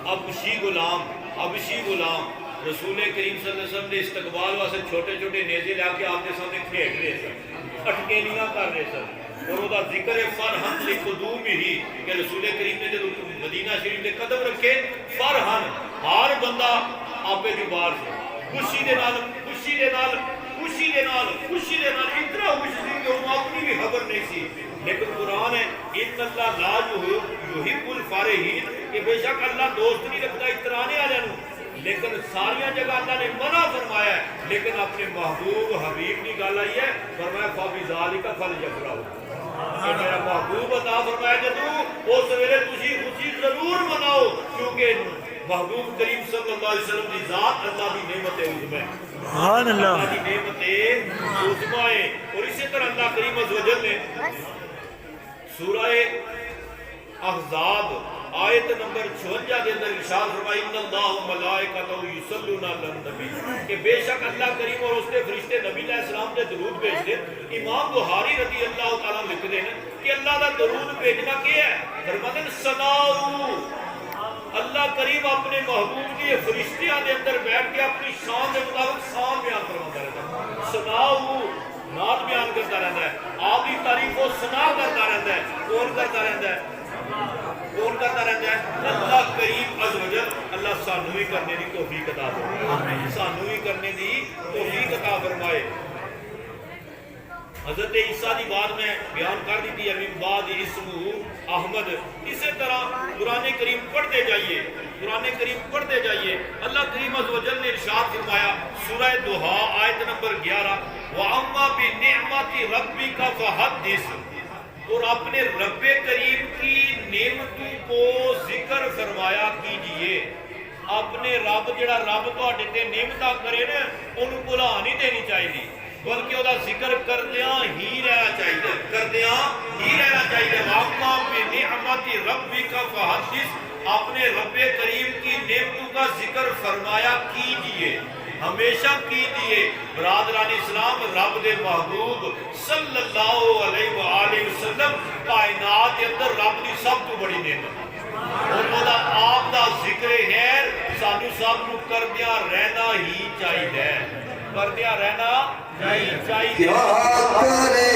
حبشی غلام رسول کریم صلی اللہ علیہ وسلم نے استقبال واسطے چھوٹے چھوٹے نیزے لا کے آپ کے سامنے کھیل رہے سن، اٹکیلیاں کر رہے سن، اور وہ ذکر فرحن لقدوم ہی کہ رسول کریم نے جب مدینہ شریف نے قدم رکھے، فرحن ہر بندہ آپ جو باہر سے خوشی دے نال خوشی دے نال خوشی دے نال خوشی دے نال اتنا خوش سی کہ انہوں اپنی بھی خبر نہیں سی. لیکن قرآن ہے ان اللہ لا یحب الفرحین کہ بے شک اللہ دوست نہیں رکھتا اترانے والوں، لیکن ساری جگہ اللہ نے منع فرمایا ہے، لیکن اپنے محبوب حبیب کی گل آئی ہے، فرمایا فبذالک فلیفرحوا، کہ میرا محبوب عطا فرمایا جدوں اس ویلے تسی خوشی ضرور مناؤ، کیونکہ محبوب کریم صلی اللہ علیہ وسلم کی ذات اللہ کی نعمت عظمی ہے، سبحان اللہ کی نعمت عظمی ہے. اور اسی طرح اللہ کریم عز و جل نے سورہ احزاب آیت نمبر 56 کے اندر ارشاد فرمایا ان اللہ و ملائکتہ یصلون علی النبی، کہ بے شک اللہ کریم اور اس کے فرشتے نبی علیہ السلام نے درود بھیجتے. امام بخاری رضی اللہ تعالیٰ لکھتے ہیں کہ اللہ کا درود بھیجنا کیا ہے؟ فرماتے ہیں ثناء، اللہ کریم اپنے محبوب کے فرشتیاں دے اندر بیٹھ کے اپنی شان کے مطابق شان بیان کرواتا رہتا ہے، ثناء نعت بیان کرتا رہتا ہے، آپ کی تعریف و ثنا کرتا رہتا ہے. کون کرتا رہتا ہے؟ کون کرتا رہتا ہے؟ اللہ کریم عز و جل. اللہ سانو ہی کرنے دی توفیق عطا فرمائے، سانو ہی کرنے دی توفیق عطا فرمائے. حضرت عیسیٰ کی بات میں بیان کر دی تھی ابھی بعد اسمہ احمد. اسی طرح قرآن کریم پڑھتے جائیے، قرآن کریم پڑھتے جائیے. اللہ کریم عز و جل نے ارشاد فرمایا سورہ دوحہ آیت نمبر 11 وَأَمَّا بِنِعْمَةِ رَبِّكَ فَحَدِّثْ، اور اپنے رب کریم کی نعمتوں کو ذکر فرمایا کیجئے. اپنے رب جڑا رب تہاڈے تے نعمتاں کرے نا انہوں بھلا نہیں دینی چاہیے، بلکہ وہ ذکر کردیاں ہی رہنا چاہیے، کردیاں ہی رہنا چاہیے. وَأَمَّا بِنِعْمَةِ رَبِّكَ فَحَدِّثْ، اپنے رب کریم کی نعمتوں کا ذکر فرمایا کیجئے، ہمیشہ کیجئے. برادران اسلام، رب دے محبوب صلی اللہ علیہ وآلہ وسلم کائنات کے اندر رب دی سب تو بڑی نعمت، اور وہ آپ دا ذکر خیر سانو سب کو کردیاں رہنا ہی چاہیے، کردیاں رہنا ہی چاہیے. کیا کرے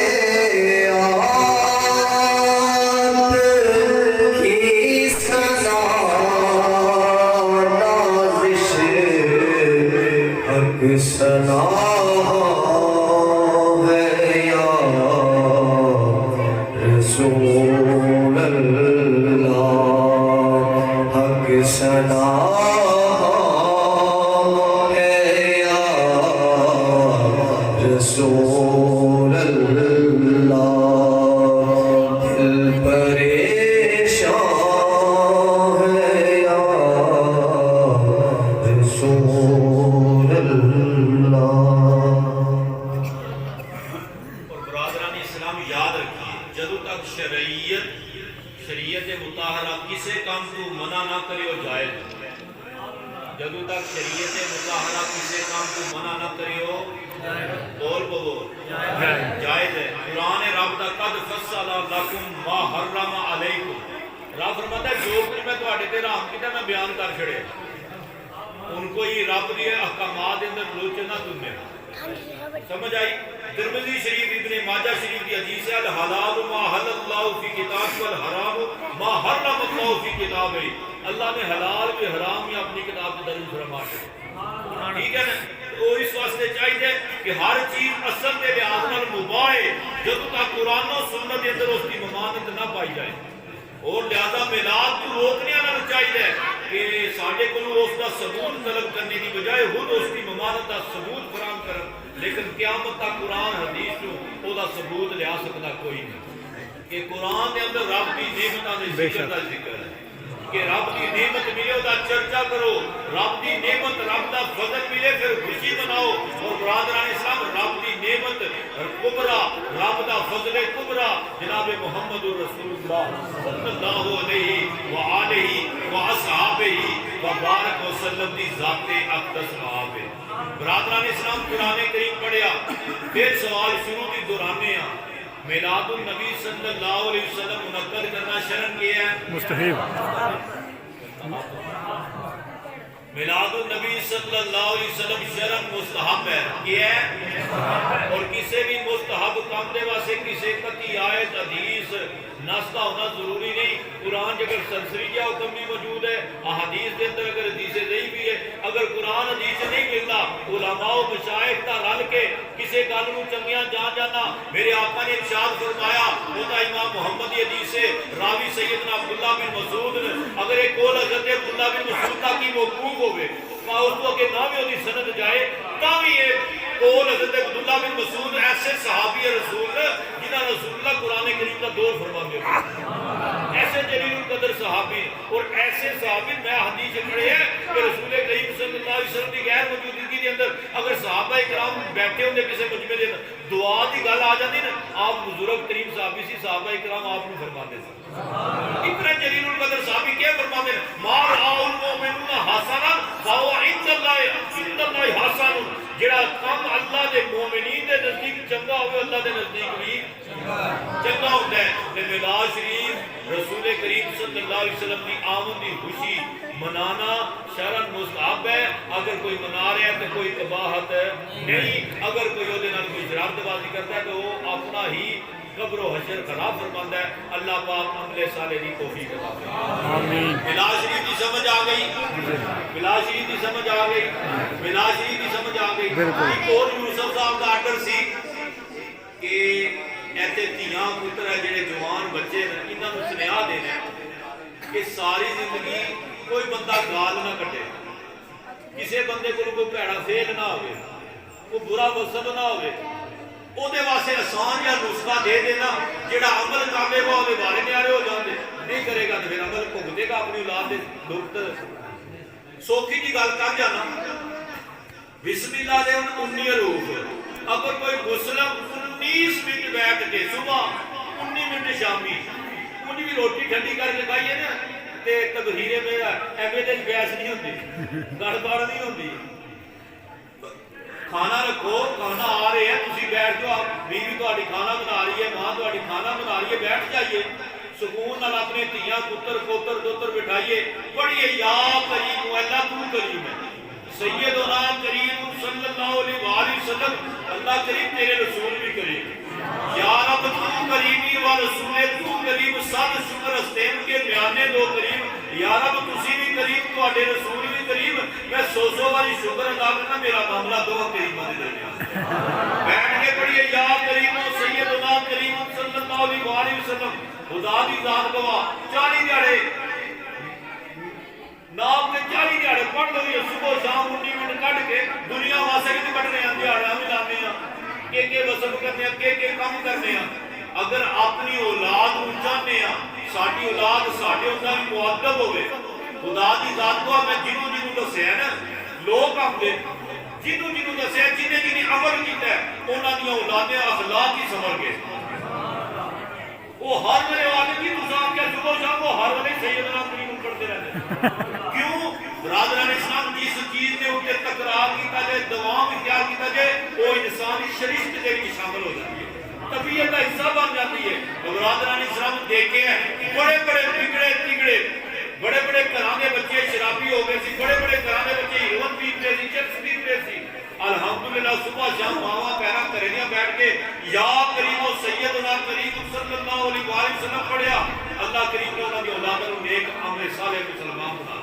سنا ہے یا رسول اللہ، حق سنا ہے یا رسول اللہ. دل پریشان ہے یا رسول اللہ. اور برادران اسلام یاد رکھیے، جدو تک شریعت مطہرہ کسے کام کو منع نہ کرے ہو جائز، جدو تک شریعت مطہرہ کسے کام کو منع نہ کرے ہو بول بول جائز ہے. قرآن رب دا قد فصل لکم ما حرم علیکم، رب فرماتا ہے جو کچھ میں تہاڈے تے حرام کیتا میں بیان کر چھڑے، ان کو ہی رب دی احکامات اندر لوچنا تمہیں سمجھ آئی. ترمذی شریف ابن ماجہ شریف کی حدیث ہے الحلال ما حل اللہ فی کتاب والحرام ما حرم اللہ فی کتاب. اللہ نے حلال بھی حرام بھی اپنی کتاب میں درج فرما دیا، ٹھیک ہے نا. تو اس واسطے چاہیے کہ ہر چیز اصل کے لحاظ نال مباح ہے جب تک قرآن و سنت کے اندر اس کی ممانعت نہ پائی جائے. اور لہذا میلاد کو روکنے والا چاہیے کہ ساڈے کو اس کا ثبوت طلب کرنے کی بجائے خود اس کی ممانعت کا ثبوت فراہم کر، لیکن قیامت تک قرآن حدیث کو دا ثبوت لیا سکتا کوئی نہیں کہ قرآن کے اندر رب کی نعمتوں کے ذکر کا ذکر ہے کہ رب کی نعمت ملے وہ چرچا کرو، رب کی نعمت رب کا فضل ملے پھر خوشی مناؤ. اور برادران اسلام رب کی نعمت کبرا، رب کا فضل کبرا جناب محمد رسول اللہ صلی اللہ علیہ وآلہ وآصحابہ وبارک وسلم کی ذات اقدس آپ ہے. برادران اسلام قرآن کریم پڑھیا، پھر سوال شروع کی دہرانے ہیں. میلاد النبی صلی اللہ علیہ وسلم منعقد کرنا شرن کیا ہے، مستحب. میلاد النبی صلی اللہ علیہ وسلم شرم مستحب ہے کیا ہے اور کسی بھی مستحب کام دے واسے کسی قطعی آیت حدیث ناستا ہونا ضروری نہیں. قرآن جگر سرسری کیا حکم بھی موجود ہے, احادیث کے اندر اگر حدیث نہیں بھی ہے, اگر قرآن حدیث نہیں ملتا علماء و مشائخ کا رل کے کسی گل نو چنگیاں جان جانا. میرے آقا نے ارشاد فرمایا وہ تا امام محمد کی حدیث سے راوی سیدنا عبداللہ بن مسعود نے اگر ایک قول حضرت عبداللہ بن مسعود تک کی موقوف ہوئے اس کو کہ نہ بھی ہوتی سند جائے تاوی یہ قول حضرت عبداللہ بن مسعود ایسے صحابی رسول جنہاں رسول اللہ قرآن کریم کا دور فرما دیا, ایسے جلیل القدر صحابی اور ایسے صحابی میں حدیث پڑھے ہیں کہ رسول کریم صلی اللہ علیہ وسلم کی غیر موجودگی کے اندر اگر صحابہ اکرام بیٹھے ہوندے کسی مجمع دے اندر دعا دی گل آ جاتی نا, آپ بزرگ کریم صحابی سی صحابہ اکرام آپ کو فرماتے ہیں. اتنا جلیل القدر صحابی کیا فرماتے ہیں ما رأى المؤمنون حسنا فهو عند الله حسن. جڑا کم اللہ دے مومنین دے نزدیک چنگا ہوئے اللہ دے نزدیک بھی چنگا ہوتا ہے. میلاد شریف رسول کریم صلی اللہ علیہ وسلم کی آمد کی خوشی منانا شرعاً مستحب ہے. اگر کوئی منا رہا ہے تو کوئی قباحت نہیں, اگر کوئی وہ کوئی شرارت بازی کرتا ہے تو وہ اپنا ہی قبر و حشر خراب فرماتا ہے. اللہ پاک عمل صالح دی توفیق عطا فرمائے. میلاد شریف کی سمجھ آ گئی, میلاد شریف کی سمجھ آ گئی, میلاد شریف کی سمجھ آ گئی. ایک اور یوسف صاحب کا آرڈر سی کہ ایسے دھیاں پتر ہے جڑے جوان بچے ہیں انہاں نوں سنیہا دینا کہ ساری زندگی کوئی بندہ گال نہ کٹے, کسی بندے کو کوئی بھڑا فیل نہ ہوئے, کوئی برا وصف نہ ہوئے. وہ دے واسے آسان یا نسخہ دے دینا جڑا عمل کر لے گا وہ بارے نیارے ہو جاندے, نہیں کرے گا تو پھر عمل بھگتے گا اپنی اولاد دے دکھ. سوکھی کی گل کر جانا بسم اللہ دے 19 حروف, اگر کوئی مسلم 19 منٹ بیٹھ کے صبح 19 منٹ شامی انہی بھی روٹی ٹھنڈی کر کے کھائیے نا تے تبہیرے میں ایویں تے بیس نہیں ہوندی, گڑبڑ نہیں ہوندی. کھانا رکھو, کھانا آ رہے ہیں تسی بیٹھ جاؤ, بیوی تہاڈی کھانا بنا رہی ہے, ماں تہاڈی کھانا بنا رہی ہے, بیٹھ جائیے سکون نال اپنے دھیاں پتر پوتر دوتر بٹھائیے, پڑھیے یا کریم اللہ تو کریم ہے, سیدنا کریم صلی اللہ علیہ وآلہ وسلم اللہ کریم تیرے رسول بھی کریم, یا رب تو کریمی و رسول تو کریم, سب شکر استین کے بیانے دو کریم, یا رب تسی بھی کریم تو اڈے رسول بھی کریم. میں سو والی شکر ادا کرنا میرا معاملہ دو کریمہ دے درمیان. بیٹھ کے پڑھیے یا کریم سیدنا کریم صلی اللہ علیہ وآلہ وسلم. خدا دی ذات گواہ 40 دیہڑے نام کے 40 دیہڑے پڑھ لو, یہ صبح شام 19 منٹ کٹ کے دنیا واسطے بھی کٹنے ہیں, دیہڑا بھی لانے ہیں, کہ وصف کرنے ہیں, کہ کام کرنے ہیں. اگر اپنی اولاد نوں چاہنے ہیں ساڈی اولاد ساڈے اندر بھی مؤدب ہوئے, خدا دی ذات کو میں جنوں جنوں دسیا نا لوگ آتے جنوں جنوں دسیا جنہیں جنہیں عمل کیتا ہے انہاں دی اولادیں اخلاق ہی سمر گئے. وہ ہر ویلے والے جی تساں کیا صبح شام وہ ہر ویلے سیدنا کریم پڑھتے رہتے. کیوں برادران اسلام جس چیز نے اوپر تکرار کیتا جائے دوام اختیار کیتا جائے وہ انسانی شریعت دے وچ شامل ہو جاتی ہے, طبیعت کا حصہ بن جاتی ہے. برادران اسلام دیکھے ہیں بڑے بڑے بگڑے تگڑے بڑے بڑے گھراں دے بچے شرابی ہو گئے سی, بڑے بڑے گھراں دے بچے ہیروئن پیتے سی, چرس پیتے سی. الحمدللہ صبح شام ماواں پیرا کرینیاں بیٹھ کے یا کریم و سیدنا کریم صلی اللہ علیہ وآلہ وسلم پڑھیا, اللہ کریم نے انہاں دی اولاداں نوں نیک عمل صالح مسلمان بنا.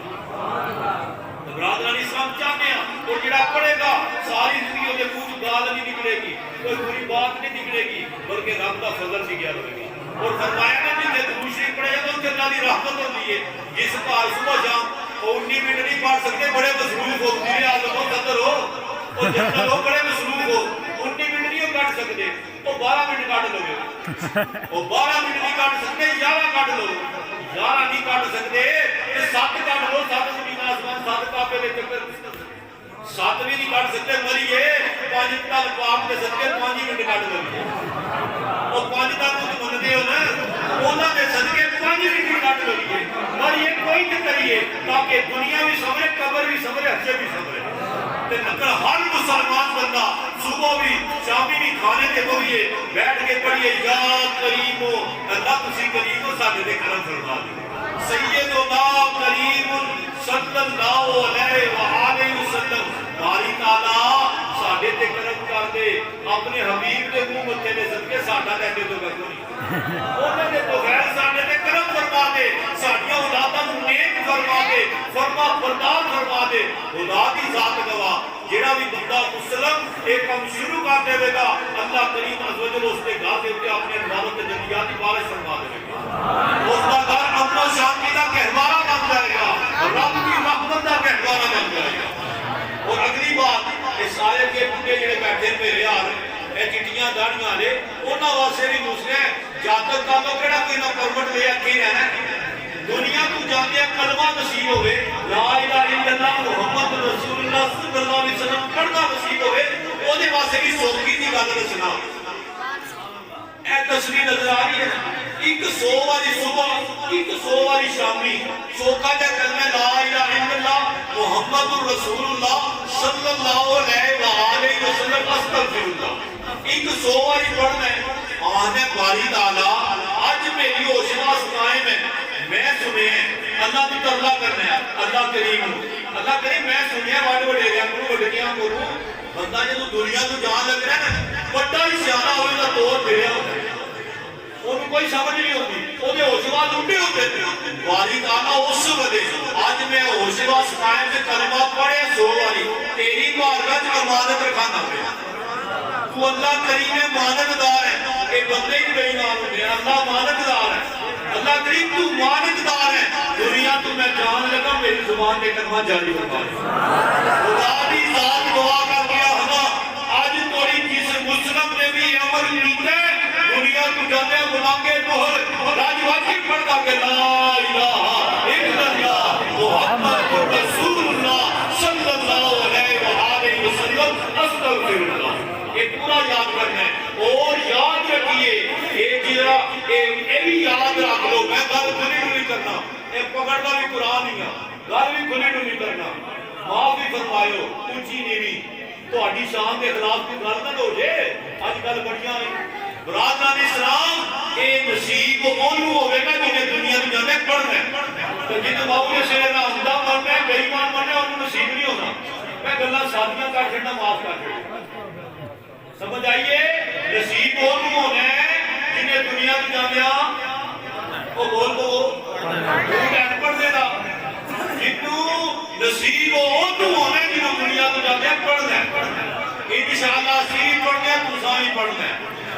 برادران اسلام چاہتے ہیں اور جڑا پڑھے گا ساری زندگی دے منہ گال نہیں نکلے گی, کوئی بری بات نہیں نکلے گی, بلکہ رب دا فضل نکلیا رہے گا. اور فرمایا نا جی درود شریف پڑھے تو اللہ دی رحمت ہوتی ہے. جس گھر صبح شام 19 منٹ نہیں پڑھ سکتے بڑے مصروف ہو, میرے آدم ہو صدر ہو اور جنرل ہو بڑے مصروف ہو, 19 منٹ نہیں کٹ سکتے تو 12 منٹ کٹ لو, وہ 12 منٹ نہیں کٹ سکتے 11 کٹ لو, 11 نہیں کٹ سکتے 7 کٹ لو, 7 زمین آسمان 7 کعبے دے چکر 7 بھی نہیں کٹ سکتے مریے 5 تل پاک دے صدقے 5 منٹ کٹ لو. اور 5 تل تو منتے ہو نا انہاں دے صدقے 5 منٹ کٹ لو اور یہ کوئی نہ کریے تاکہ دنیا بھی سمجھے قبر بھی سمجھے حشر بھی سمجھے. تے اگر ہر مسلمان بندہ صبح بھی شامی بھی کھانے کے بوئیے بیٹھ کے پڑھیے یا کریم اللہ تسی کریم ہو ساڈے تے کرم فرما دے, سیدنا کریم صلی اللہ علیہ وآلہ وسلم باری تعالیٰ ساڑھے تے کرم کر دے اپنے حبیب دے منہ متھے دے صدقے ساڑھا دے تو کر دو انہوں نے تو غیر ساڑھے تے کرم فرما دے ساڑھیاں اولاداں نیک فرما دے فرما بردار فرما دے خدا کی ذات گواہ جیڑا بھی بندہ مسلم ایک کام شروع کر دے گا اللہ کریم عز و جل اس کے گاہ دے ہوتے اپنے انوارت جنیاتی بارش فرما دے گا اس کا گھر امن و شانتی کا کہوارہ بن جائے گا رب کی رحمت کا کہوارہ بن جائے گا اور اگلی بات اس آیت کے بندے جڑے بیٹھے میرے یار اے چٹیاں داڑیاں لے انہاں واسطے بھی دوسرے جب تک کالو کیڑا کوئی نہ پرمٹ لے کے رہنا دنیا کو جانے کلمہ نصیب ہوئے لا الہ الا اللہ محمد رسول اللہ صلی اللہ علیہ وسلم پڑھنا نصیب ہوئے وہ دے واسطے بھی سوکی دی گل رچنا اے تصویر نظر آ رہی ہے ایک 100 والی صبح ایک 100 والی شامی سوکا جا کلمہ لا الہ الا اللہ محمد رسول اللہ صلی اللہ علیہ وآلہ وسلم استغفر اللہ ایک 100 والی پڑھنا ہے آنے باری تعالیٰ آج میری ہوشناس قائم ہے میں سنے ہیں اللہ بھی ترلا کرنا ہے اللہ کریم میں سنے ہیں واڑے وڑے گیا کروں وڑکیاں کروں بندہ جب دنیا تو جان لگ رہا ہے بڑا ہی سیانہ ہوئے گا دور پھریا ہوتا ہے انہوں کوئی سمجھ نہیں ہوتی وہ دے ہوشواز اٹھے ہوتے تھے باری تعالیٰ اس وقت آج میں ہوشواز قائم سے کلمہ پڑھے 100 والی تیری بارگاہ امانت رکھانا پہ تو اللہ کریم مانت دار ہے کہ بندے ہی بے ایمان ہوتے ہیں اللہ مانت دار ہے اللہ کریم تو مانت دار ہے دنیا تو میں جان لگا میری زبان کے کلمہ جاری ہوتا ہے خدا بھی ذات دعا کر دیا ہما آج توڑی جس مسلم نے بھی عمر لیتے دنیا کو جانے بلانگے مہر راج واجب پڑھتا کہ لا الہ الا اللہ محمد رسول اللہ صلی اللہ علیہ وآلہ وسلم استغفر اللہ یہ پورا یاد کرنا ہے اور یاد رکھیے یہ بھی یاد رکھ لو میں گل کھلی نہیں کرنا یہ پکڑنا بھی قرآن ہی گل بھی کھلی نہیں کرنا معاف بھی فرمائیو اونچی نیوی تو ہڈی شان کے خلاف کی گل نہ ہو جائے آج کل بڑیاں برادران اسلام اے نصیب اونوں ہوے گا جنہیں دنیا میں جانے پڑھنا ہے تو جنہیں باؤ سے نہ ہوندا مرنا ہے بے ایمان مرنا انہوں نصیب نہیں ہونا میں گلاں سادیاں کر چھڑنا معاف کر چھڑنا سمجھ آئیے نصیب اونوں ہونا ہے جنہیں دنیا میں جانے وہ بول دو وہ پڑھ دے گا جنوں نصیب اونوں ہونا ہے جنہوں دنیا میں جانے پڑھنا ہے انشاءاللہ سیری پڑھنے ہیں تساں پڑھنا ہے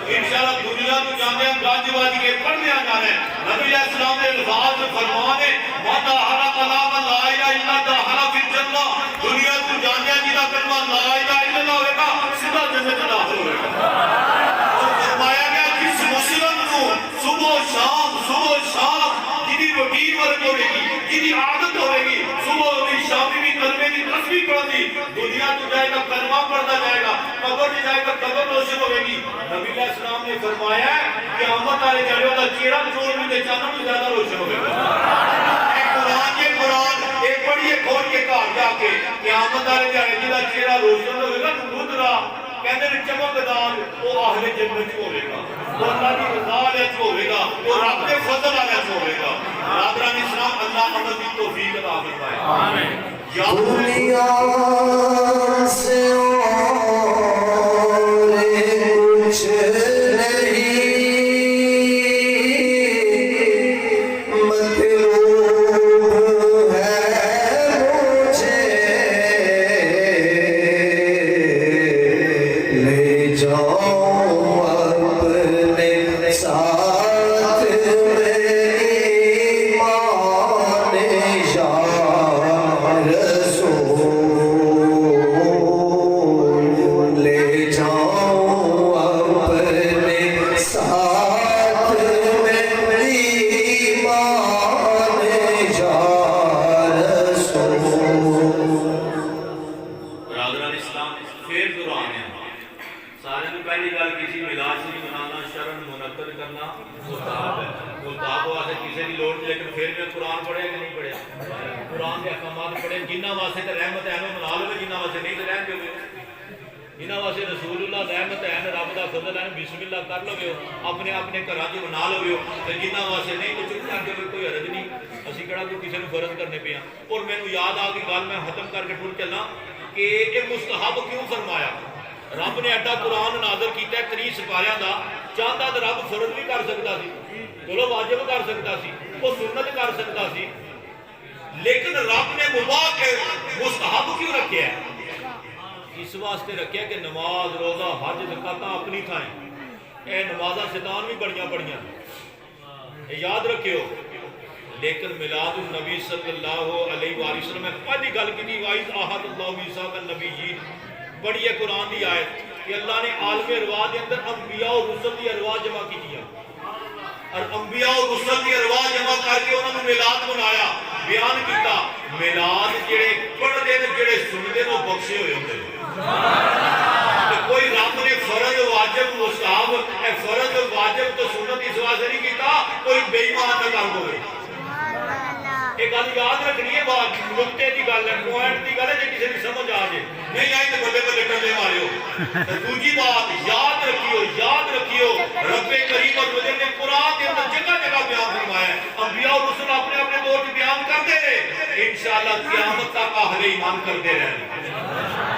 انشاءاللہ دنیا تو جانے ہم گاج باجی کے پڑھنے آنے ہیں نبی علیہ السلام نے الفاظ فرمانے مَدَا حَرَ قَلَامَ لَا إِلَهَ إِلَّا دَحَرَ فِي الْجَنَّةِ دنیا تو جانے ہیں جنہا کلمہ لا الہ الا اللہ ہوئے گا سیدھا جنت داخل ہوئے گا اور فرمایا گیا جس مسلم کو صبح و شام جنہی روٹین ورک ہوئے گی جنہی عادت ہوئے گی صبح ہوئی شامی بھی کلمے بھی تسبیح پڑھ دی دنیا تو جائے گا کلمہ پڑھتا جائے گا قبر میں جائے گا قبر روشن ہوئے گی نبی علیہ السلام نے فرمایا کہ قیامت والے جڑے ہوتا چہرہ چھوڑ بھی دے چاہنا بھی زیادہ روشن ہوئے گا ایک قرآن ایک پڑھیے کھول کے کہا جا کے قیامت والے جڑے جڑا چہرہ روشن ہوئے گا نمود رہا کہنے نے چمکدار وہ اہل جنت ہوئے گا وہ اللہ کی رضا علیہ ہوئے گا وہ رب کے فضل علیہ ہوئے گا برادران اسلام اللہ عمل کی توفیق عطا فرمائے دنیا سے کچھ نہیں مطلوب ہے مجھے لے جاؤ اپنے ساتھ ایمان یا رسول لے جاؤ اپنے ساتھ ایمان یا رسول برادران اسلام پھر دوران ہے سارے تو پہلی گل کسی میلاد شریف منانا شرن منعقد کرنا مستحب ہے مستحب واسطے کسی بھی لوڑ نہیں لیکن پھر میں قرآن پڑھے کہ نہیں پڑھے قرآن کے احکامات پڑھے جنہ واسطے تے رحمت ہے ہمیں منا لو جنہ واسطے نہیں تے رہن دو انہاں واسطے رسول اللہ رحمت ہے رب دا فضل ہے بسم اللہ کر لو اپنے اپنے گھراں چ بنا لو تے جنہاں واسطے نہیں تو چپ کر کے کوئی حرج نہیں اسی کہڑا کوئی کسی نوں فرض کرنے پے ہاں اور مینوں یاد آ گئی گل میں ختم کر کے ٹر چلنا کہ یہ مستحب کیوں فرمایا رب نے ایڈا قرآن نازل کیتا ہے 30 سپاریاں دا چاہتا تو رب فرض بھی کر سکتا سی چلو واجب کر سکتا سی وہ سنت کر سکتا سی لیکن رب نے مباح کے مستحب کیوں رکھے ہے اس واسطے رکھے کہ نماز روزہ حج زکات اپنی تھائیں اے نمازاں شیطان بھی بڑیاں بڑیاں یاد رکھیو لیکن میلاد النبی صلی اللہ علیہ وآلہ وسلم میں پہلی گل کی تھی وائز آہد اللہ عیسیٰ کا نبی جی بڑی ہے قرآن دی آیت کہ اللہ نے عالم ارواح کے اندر انبیاء اور رسل دی ارواح جمع کی دیا اور انبیاء اور رسل دی ارواح جمع کر کے انہوں نے میلاد منایا بیان کیتا میلاد جڑے پڑھ دے جڑے سن دے وہ بخشے ہوئے ہوندے کوئی رب نے فرض واجب مستحب اے فرض واجب تو سنت اس واسطے نہیں کیتا کوئی بے ایمان نہ کر دو ایک گل یاد رکھنی ہے بات نقطے کی گل ہے پوائنٹ کی گل ہے جی کسی کی سمجھ آ جائے نہیں آئی تو بلے بلے ٹلے مارے ہو دوسری بات یاد رکھیو رب کریم اور مجھے نے قرآن کے اندر جگہ جگہ بیان فرمایا ہے انبیاء اور رسول اپنے اپنے دور کی بیان کرتے رہے انشاءاللہ قیامت تک اہل ایمان کرتے رہے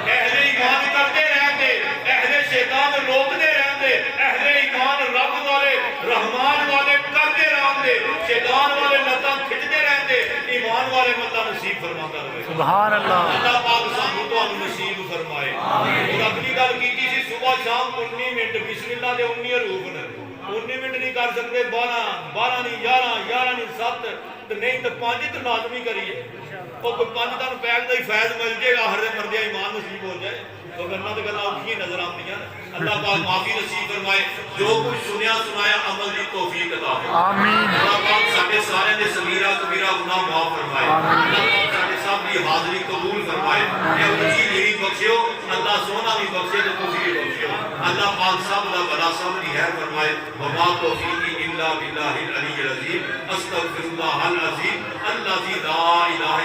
اہل ایمان کرتے رہتے اہل شیطان روکتے رہتے اہل ایمان رب والے رحمان والے کرتے رہتے شیطان والے لتاں کھچتے رہتے ایمان والے اللہ نصیب فرماتا رہے سبحان اللہ اللہ پاک سانو تو نصیب فرمائے اور اگلی گل کی تھی صبح شام 19 منٹ بسم اللہ دے 19 حروف نے 19 منٹ نہیں کر سکتے 12 نہیں 11 نہیں 7 نہیں تو 5 تو لازمی کریے اور کوئی 5 تن پیک دا ہی فیض مل جائے گا ہر مردے ایمان نصیب ہو جائے تو گنا تو گلا اٹھی نظر آتی ہیں اللہ پاک معافی نصیب فرمائے جو کچھ سنیا سنایا عمل دی توفیق عطا فرمائے آمین اللہ پاک سارے سارے نے صغیرہ کبیرہ گناہ معاف فرمائے اللہ پاک سارے سب کی حاضری قبول فرمائے اے اونچی نیوی بخشیو اللہ سونا بھی بخشے تو خوشی بھی بخشیو اللہ پاک سب دا بلا سب کی خیر فرمائے وما توفیقی الا باللہ العلی العظیم استغفر اللہ العظیم الذی لا الہ